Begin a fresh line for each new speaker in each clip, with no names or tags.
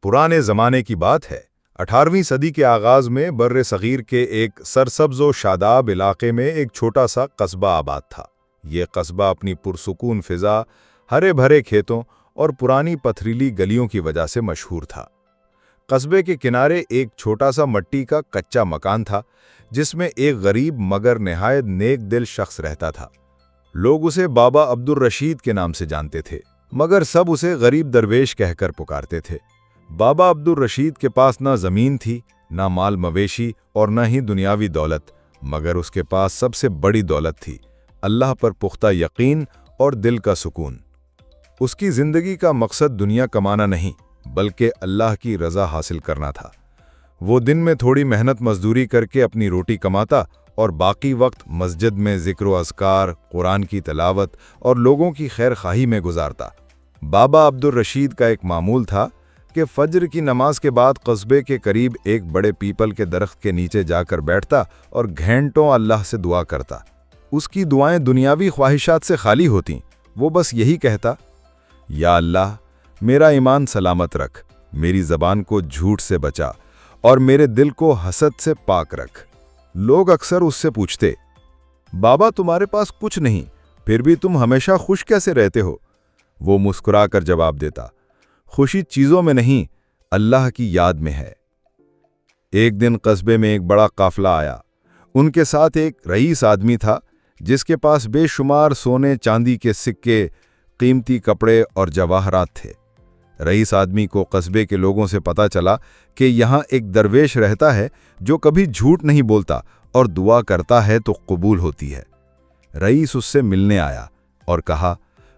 पुराने ज़माने की बात है। 18वीं सदी के आगाज़ में बर्र सग़ीर के एक सरसब्ज़ व शादाब इलाके में एक छोटा सा कस्बा आबाद था। ये कस्बा अपनी पुरसुकून फ़िज़ा, हरे भरे खेतों और पुरानी पथरीली गलियों की वजह से मशहूर था। कस्बे के किनारे एक छोटा सा मट्टी का कच्चा मकान था, जिसमें एक गरीब मगर निहायत नेक दिल शख्स रहता था। लोग उसे बाबा अब्दुल रशीद के नाम से जानते थे, मगर सब उसे गरीब दरवेश कहकर पुकारते थे। बाबा अब्दुल रशीद के पास ना ज़मीन थी, ना माल मवेशी और न ही दुनियावी दौलत, मगर उसके पास सबसे बड़ी दौलत थी अल्लाह पर पुख्ता यकीन और दिल का सुकून। उसकी ज़िंदगी का मकसद दुनिया कमाना नहीं, बल्कि अल्लाह की रज़ा हासिल करना था। वो दिन में थोड़ी मेहनत मजदूरी करके अपनी रोटी कमाता और बाकी वक्त मस्जिद में ज़िक्र व अज़कार, कुरान की तिलावत और लोगों की खैर खाही में गुजारता। बाबा अब्दुल रशीद का एक मामूल था कि फज्र की नमाज के बाद कस्बे के करीब एक बड़े पीपल के दरख्त के नीचे जाकर बैठता और घंटों अल्लाह से दुआ करता। उसकी दुआएं दुनियावी ख्वाहिशात से खाली होतीं। वो बस यही कहता, या अल्लाह, मेरा ईमान सलामत रख, मेरी ज़बान को झूठ से बचा और मेरे दिल को हसद से पाक रख। लोग अक्सर उससे पूछते, बाबा तुम्हारे पास कुछ नहीं, फिर भी तुम हमेशा खुश कैसे रहते हो? वो मुस्कुराकर जवाब देता, खुशी चीज़ों में नहीं, अल्लाह की याद में है। एक दिन कस्बे में एक बड़ा काफिला आया। उनके साथ एक रईस आदमी था, जिसके पास बेशुमार सोने चांदी के सिक्के, कीमती कपड़े और जवाहरात थे। रईस आदमी को कस्बे के लोगों से पता चला कि यहाँ एक दरवेश रहता है जो कभी झूठ नहीं बोलता और दुआ करता है तो कबूल होती है। रईस उससे मिलने आया और कहा,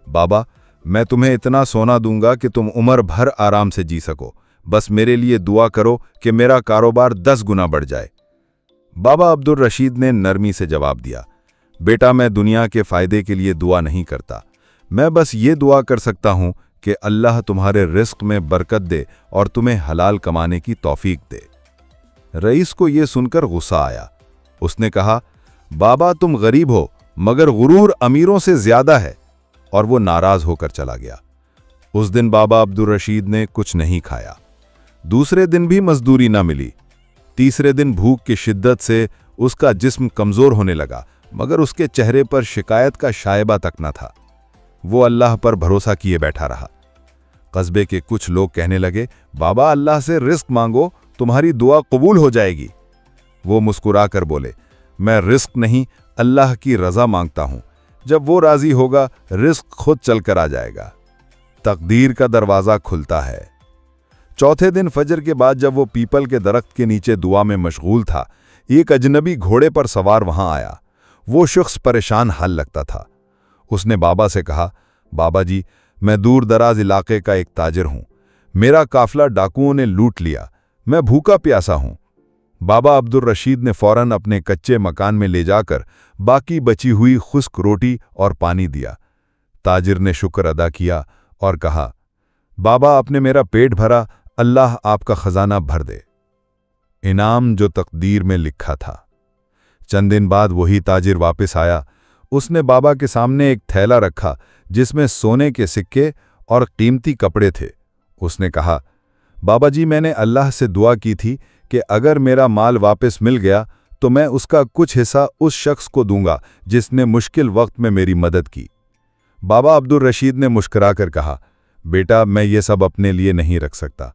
बाबा, मैं तुम्हें इतना सोना दूंगा कि तुम उम्र भर आराम से जी सको, बस मेरे लिए दुआ करो कि मेरा कारोबार 10 गुना बढ़ जाए। बाबा अब्दुल रशीद ने नरमी से जवाब दिया, बेटा, मैं दुनिया के फ़ायदे के लिए दुआ नहीं करता, मैं बस ये दुआ कर सकता हूँ कि अल्लाह तुम्हारे रिस्क में बरकत दे और तुम्हें हलाल कमाने की तौफीक दे। रईस को ये सुनकर गुस्सा आया। उसने कहा, बाबा, तुम गरीब हो, मगर गुरूर अमीरों से ज्यादा है, और वो नाराज होकर चला गया। उस दिन बाबा अब्दुल रशीद ने कुछ नहीं खाया। दूसरे दिन भी मजदूरी ना मिली। तीसरे दिन भूख की शिद्दत से उसका जिस्म कमजोर होने लगा, मगर उसके चेहरे पर शिकायत का शायबा तक न था। वो अल्लाह पर भरोसा किए बैठा रहा। कस्बे के कुछ लोग कहने लगे, बाबा, अल्लाह से रिस्क मांगो, तुम्हारी दुआ कबूल हो जाएगी। वो मुस्कुराकर बोले, मैं रिस्क नहीं, अल्लाह की रज़ा मांगता हूं। जब वो राजी होगा, रिस्क खुद चलकर आ जाएगा। तकदीर का दरवाज़ा खुलता है। चौथे दिन फजर के बाद जब वो पीपल के दरख्त के नीचे दुआ में मशगूल था, एक अजनबी घोड़े पर सवार वहां आया। वो शख्स परेशान हाल लगता था। उसने बाबा से कहा, बाबा जी, मैं दूर दराज इलाके का एक ताजिर हूं, मेरा काफिला डाकुओं ने लूट लिया, मैं भूखा प्यासा हूं। बाबा अब्दुल रशीद ने फौरन अपने कच्चे मकान में ले जाकर बाकी बची हुई खुश्क रोटी और पानी दिया। ताजिर ने शुक्र अदा किया और कहा, बाबा, आपने मेरा पेट भरा, अल्लाह आपका खजाना भर दे। इनाम जो तकदीर में लिखा था। चंद दिन बाद वही ताजिर वापस आया। उसने बाबा के सामने एक थैला रखा जिसमें सोने के सिक्के और कीमती कपड़े थे। उसने कहा, बाबा जी, मैंने अल्लाह से दुआ की थी कि अगर मेरा माल वापस मिल गया तो मैं उसका कुछ हिस्सा उस शख्स को दूंगा जिसने मुश्किल वक्त में मेरी मदद की। बाबा अब्दुल रशीद ने मुस्कुराकर कहा, बेटा, मैं ये सब अपने लिए नहीं रख सकता,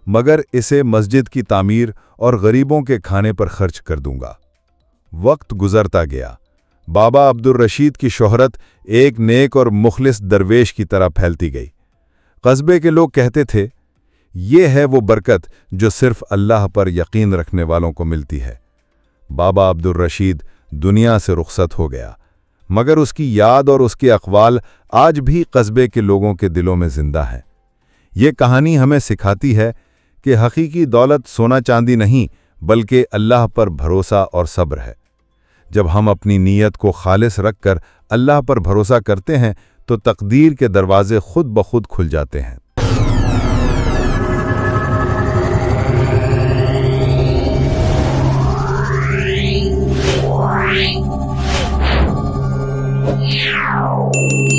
मगर इसे मस्जिद की तामीर और गरीबों के खाने पर खर्च कर दूंगा। वक्त गुजरता गया। बाबा अब्दुल रशीद की शोहरत एक नेक और मुखलिस दरवेश की तरह फैलती गई। कस्बे के लोग कहते थे, ये है वो बरकत जो सिर्फ अल्लाह पर यकीन रखने वालों को मिलती है। बाबा अब्दुल रशीद दुनिया से रुखसत हो गया, मगर उसकी याद और उसके अक़वाल आज भी कस्बे के लोगों के दिलों में जिंदा है। ये कहानी हमें सिखाती है कि हकीकी दौलत सोना चांदी नहीं, बल्कि अल्लाह पर भरोसा और सब्र है। जब हम अपनी नीयत को खालिस रखकर अल्लाह पर भरोसा करते हैं तो तकदीर के दरवाजे खुद ब खुद खुल जाते हैं।
Meow.